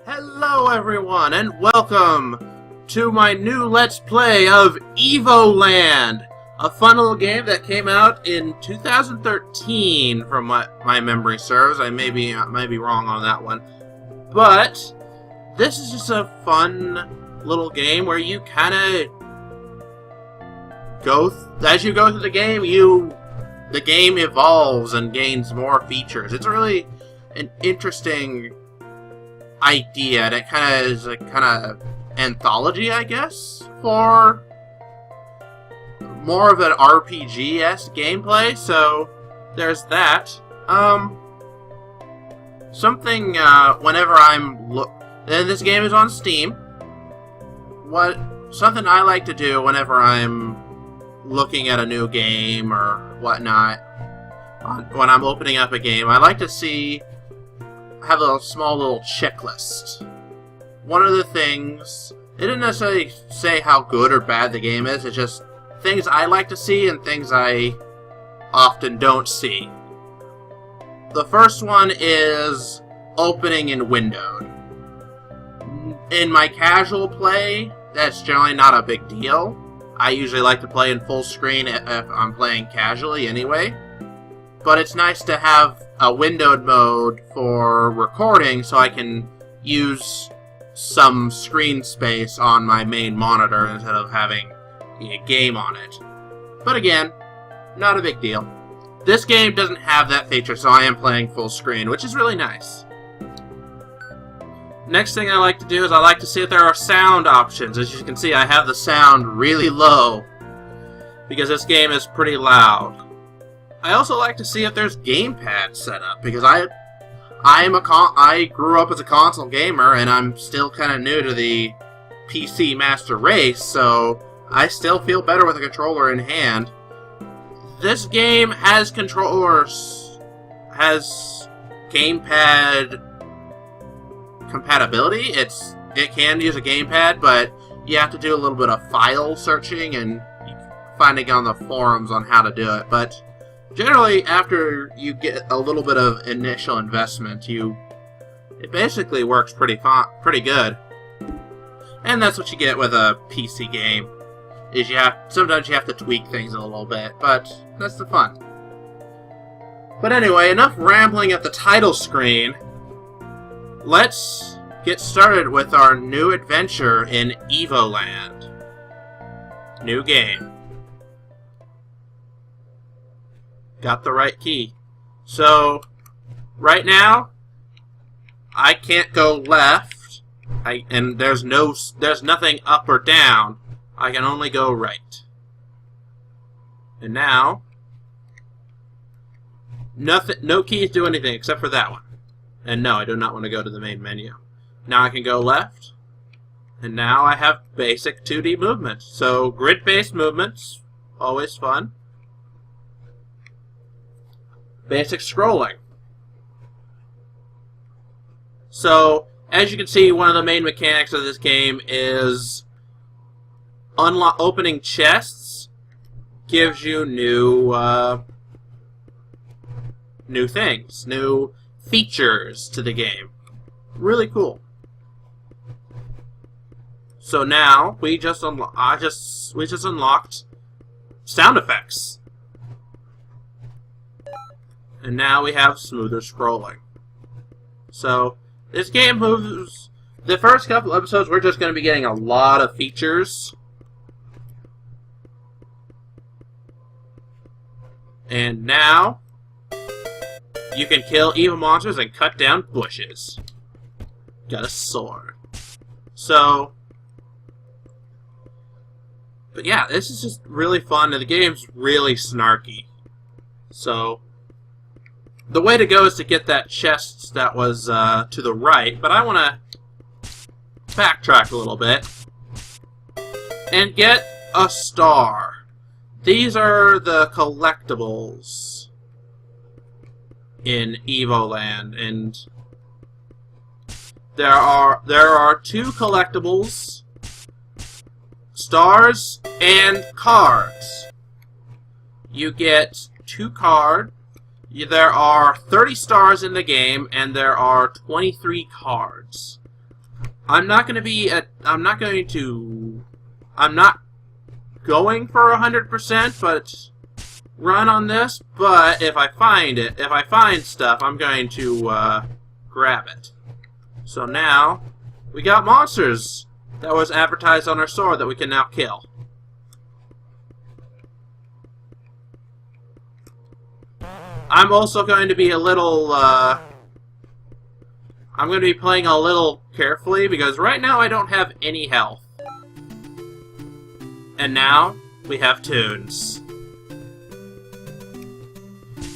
Hello everyone, and welcome to my new Let's Play of Evoland, a fun little game that came out in 2013, from what my memory serves. I may be wrong on that one. But this is just a fun little game where you kind of as you go through the game, the game evolves and gains more features. It's really an interesting idea that kind of is a kind of anthology, I guess, for more of an RPG-esque gameplay. So there's that. Whenever and this game is on Steam. Something I like to do whenever I'm looking at a new game or whatnot, when I'm opening up a game, I like to have a small little checklist. One of the things, it didn't necessarily say how good or bad the game is, it's just things I like to see and things I often don't see. The first one is opening and windowed. In my casual play, that's generally not a big deal. I usually like to play in full screen if I'm playing casually anyway. But it's nice to have a windowed mode for recording so I can use some screen space on my main monitor instead of having a game on it. But again, not a big deal. This game doesn't have that feature, so I am playing full screen, which is really nice. Next thing I like to do is I like to see if there are sound options. As you can see, I have the sound really low because this game is pretty loud. I also like to see if there's gamepad set up, because I grew up as a console gamer and I'm still kind of new to the PC master race, so I still feel better with a controller in hand. This game has gamepad compatibility. It can use a gamepad, but you have to do a little bit of file searching and finding on the forums on how to do it. But generally, after you get a little bit of initial investment, it basically works pretty good. And that's what you get with a PC game. Sometimes you have to tweak things a little bit, but that's the fun. But anyway, enough rambling at the title screen. Let's get started with our new adventure in Evoland. New game. Got the right key. So, right now, I can't go left, and there's nothing up or down. I can only go right. And now, no keys do anything except for that one. And no, I do not want to go to the main menu. Now I can go left, and now I have basic 2D movement. So, grid-based movements, always fun. Basic scrolling. So, as you can see, one of the main mechanics of this game is opening chests gives you new things, new features to the game. Really cool. So now we just unlocked sound effects. And now we have smoother scrolling. So, this game moves... The first couple episodes, we're just going to be getting a lot of features. And now, you can kill evil monsters and cut down bushes. Got a sword. So... But yeah, this is just really fun, and the game's really snarky. So... The way to go is to get that chest that was to the right, but I want to backtrack a little bit and get a star. These are the collectibles in Evoland, and there are two collectibles, stars and cards. You get 2 cards. There are 30 stars in the game, and there are 23 cards. I'm not going to be at... I'm not going for 100%, but run on this, but if I find stuff, I'm going to grab it. So now, we got monsters that was advertised on our sword that we can now kill. I'm also going to be a little, I'm going to be playing a little carefully, because right now I don't have any health. And now, we have tunes.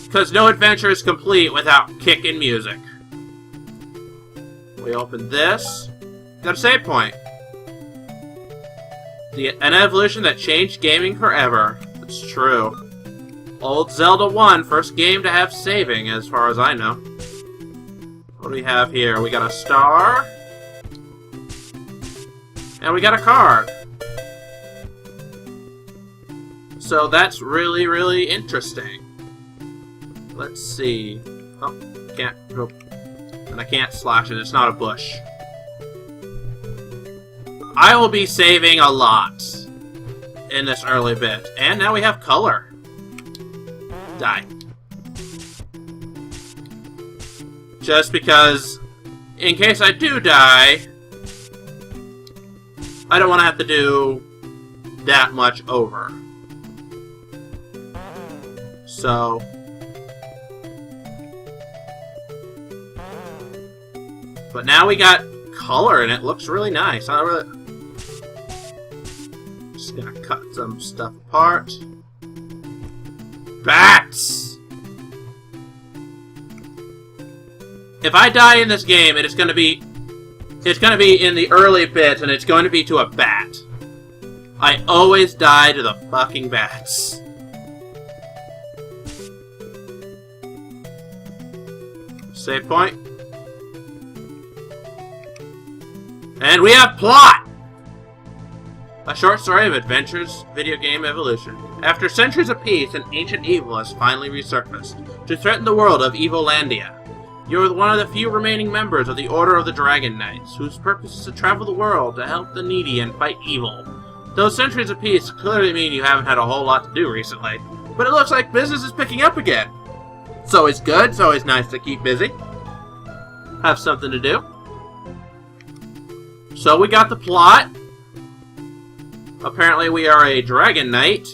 Because no adventure is complete without kickin' music. We open this. Got a save point. An evolution that changed gaming forever. It's true. Old Zelda 1, first game to have saving, as far as I know. What do we have here? We got a star. And we got a card. So that's really, really interesting. Let's see. Oh, can't. Oh. And I can't slash it. It's not a bush. I will be saving a lot in this early bit. And now we have color. Die. Just because, in case I do die, I don't want to have to do that much over. So, but now we got color and it looks really nice. Just gonna cut some stuff apart. Bats! If I die in this game, it's gonna be in the early bits and it's going to be to a bat. I always die to the fucking bats. Save point. And we have plot! A short story of adventures, video game evolution. After centuries of peace, an ancient evil has finally resurfaced to threaten the world of Evolandia. You are one of the few remaining members of the Order of the Dragon Knights, whose purpose is to travel the world to help the needy and fight evil. Those centuries of peace clearly mean you haven't had a whole lot to do recently, but it looks like business is picking up again. It's always good, it's always nice to keep busy. Have something to do. So we got the plot. Apparently we are a Dragon Knight.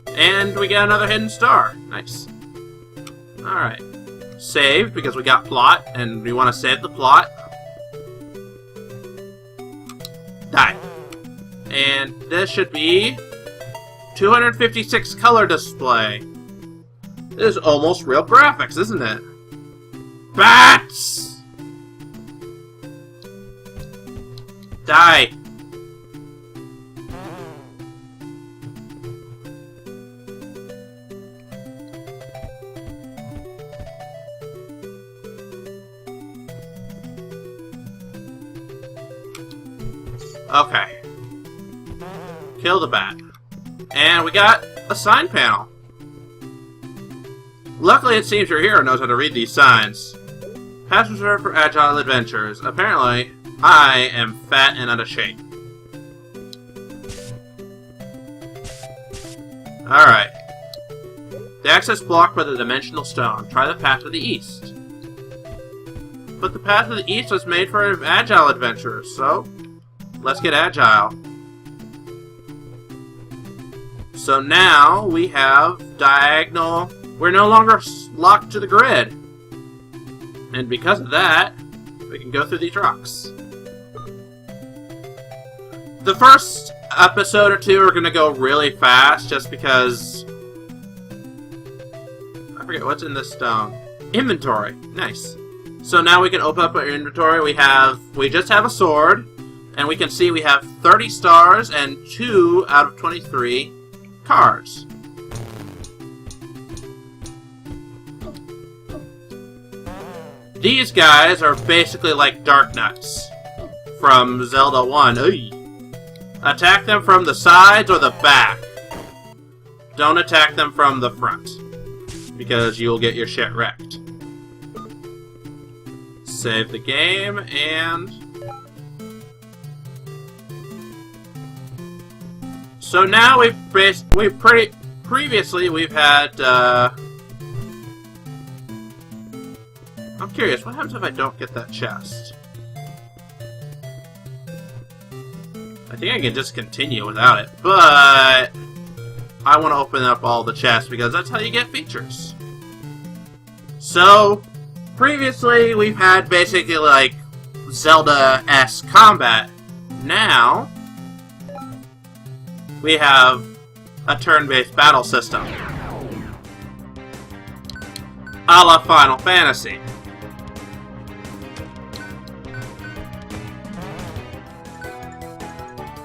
And we got another hidden star. Nice. Alright. Save, because we got plot, and we want to save the plot. Die. And this should be 256 color display. This is almost real graphics, isn't it? Bats! Die. Okay. Kill the bat. And we got a sign panel. Luckily, it seems your hero knows how to read these signs. Past reserved for agile adventures. Apparently, I am fat and out of shape. Alright. The access blocked by the dimensional stone. Try the path to the east. But the path to the east was made for agile adventurers, so let's get agile. So now we have diagonal. We're no longer locked to the grid. And because of that, we can go through these rocks. The first episode or two are going to go really fast just because I forget what's in this stone. Inventory. Nice. So now we can open up our inventory. We just have a sword, and we can see we have 30 stars and 2 out of 23 cards. These guys are basically like Dark Nuts from Zelda 1. Oy. Attack them from the sides or the back. Don't attack them from the front, because you'll get your shit wrecked. Save the game, and... So now previously we've had, I'm curious, what happens if I don't get that chest? I think I can just continue without it, but I want to open up all the chests because that's how you get features. So, previously we've had basically like Zelda-esque combat. Now, we have a turn-based battle system, a la Final Fantasy.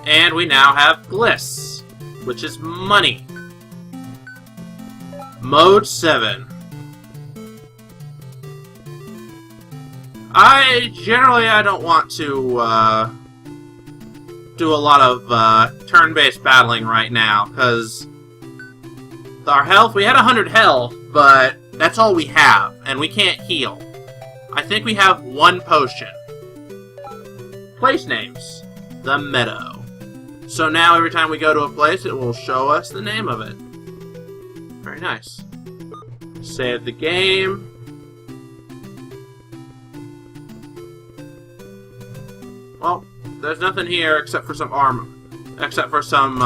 And we now have Bliss, which is money. Mode 7. I don't want to do a lot of turn-based battling right now, because our health, we had 100 health, but that's all we have, and we can't heal. I think we have one potion. Place names. The Meadow. So now every time we go to a place, it will show us the name of it. Very nice. Save the game. Well, there's nothing here except for some armor. Except for some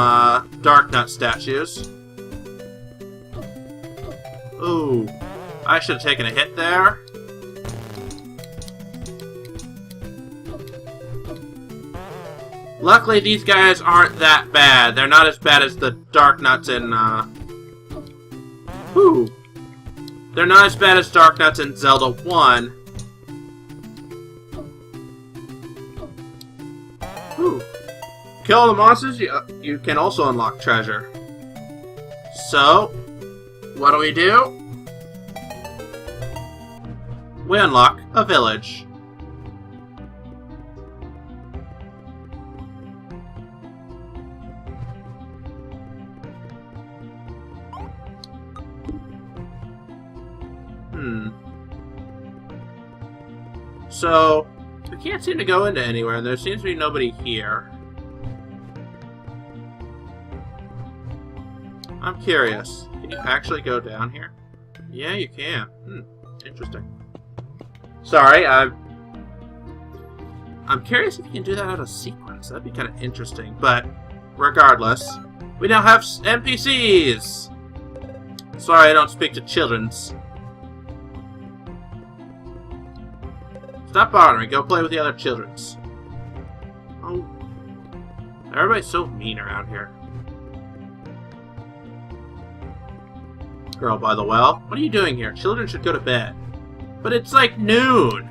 Dark Nut statues. Ooh. I should have taken a hit there. Luckily, these guys aren't that bad. They're not as bad as the Dark Nuts in, Ooh. They're not as bad as Dark Nuts in Zelda 1. Ooh. Kill the monsters, you can also unlock treasure. So, what do? We unlock a village. So, we can't seem to go into anywhere, and there seems to be nobody here. I'm curious. Can you actually go down here? Yeah, you can. Interesting. Sorry, I'm curious if you can do that out of sequence. That'd be kind of interesting, but regardless, we now have NPCs! Sorry, I don't speak to children's. Stop bothering me. Go play with the other children's. Oh. Everybody's so mean around here. Girl by the well. What are you doing here? Children should go to bed. But it's like noon.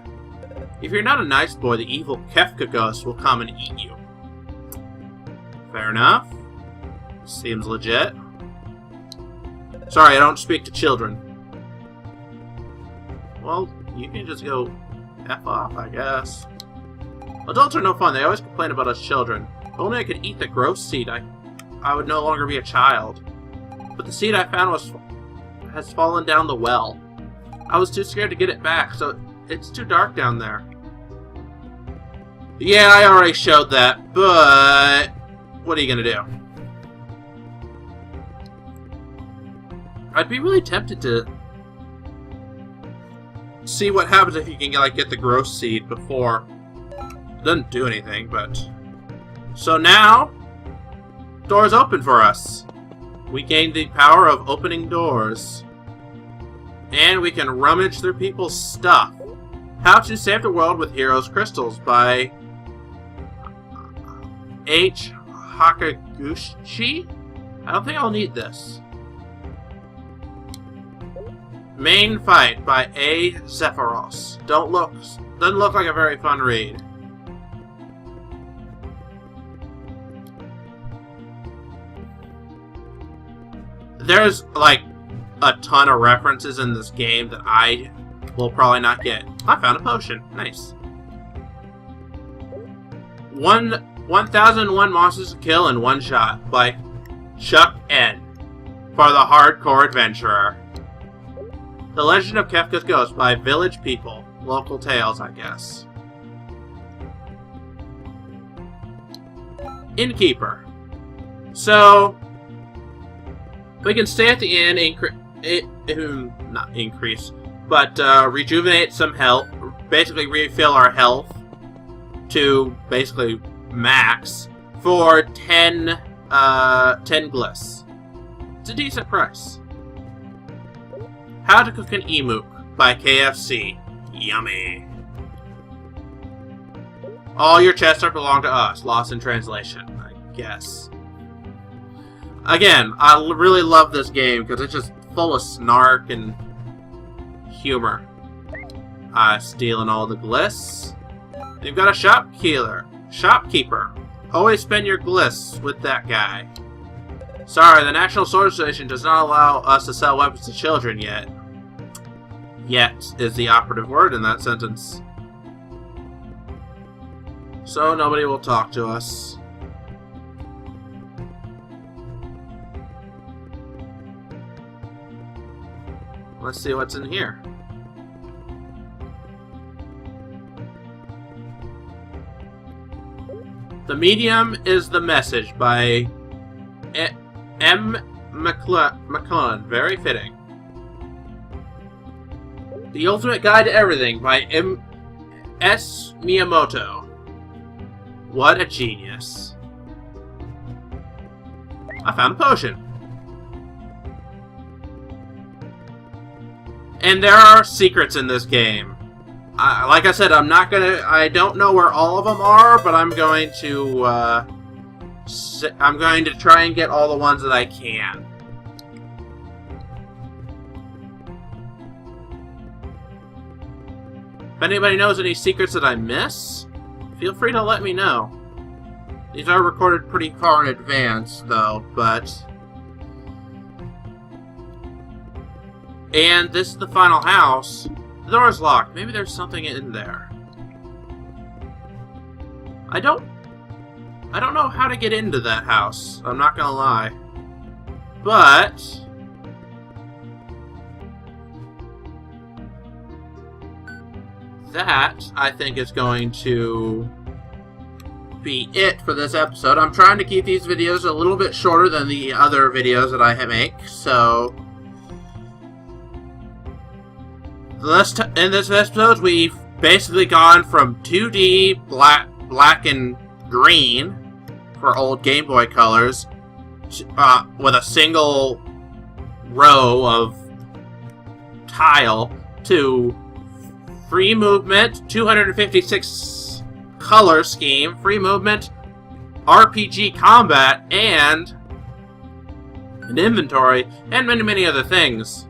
If you're not a nice boy, the evil Kefka ghost will come and eat you. Fair enough. Seems legit. Sorry, I don't speak to children. Well, you can just go F off, I guess. Adults are no fun. They always complain about us children. If only I could eat the gross seed, I would no longer be a child. But the seed I found has fallen down the well. I was too scared to get it back, so it's too dark down there. Yeah, I already showed that, but what are you gonna do? I'd be really tempted to see what happens if you can like get the gross seed before. It doesn't do anything, but so now doors open for us. We gained the power of opening doors, and we can rummage through people's stuff. How to Save the World with Heroes Crystals by H. Hakaguchi. I don't think I'll need this. Main Fight by A. Zephyros. Doesn't look like a very fun read. There's like a ton of references in this game that I will probably not get. I found a potion. Nice. 1001 monsters to kill in one shot by Chuck N. For the hardcore adventurer. The Legend of Kefka's Ghost by Village People. Local tales, I guess. Innkeeper. So, we can stay at the inn, not increase, but rejuvenate some health, basically refill our health to basically max for 10 gliss. It's a decent price. How to Cook an Emook by KFC. Yummy. All your chests are belong to us. Lost in translation, I guess. Again, I really love this game because it's just full of snark and humor. Stealing all the gliss. You've got a shopkeeper. Always spend your gliss with that guy. Sorry, the National Sword Association does not allow us to sell weapons to children yet. Yet is the operative word in that sentence. So nobody will talk to us. Let's see what's in here. The Medium is the Message by M. McClellan. Very fitting. The Ultimate Guide to Everything by M. S. Miyamoto. What a genius. I found a potion. And there are secrets in this game. Like I said, I don't know where all of them are, but I'm going to try and get all the ones that I can. If anybody knows any secrets that I miss, feel free to let me know. These are recorded pretty far in advance, though, but... And this is the final house. The door is locked. Maybe there's something in there. I don't know how to get into that house. I'm not gonna lie. But... that, I think, is going to be it for this episode. I'm trying to keep these videos a little bit shorter than the other videos that I make, so... in this episode, we've basically gone from 2D black and green for old Game Boy colors with a single row of tile to free movement, 256 color scheme, free movement, RPG combat, and an inventory, and many, many other things.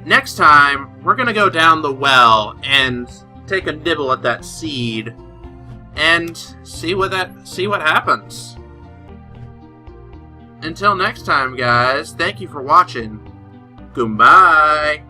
Next time, we're gonna go down the well and take a nibble at that seed and see what happens. Until next time, guys, thank you for watching. Goodbye.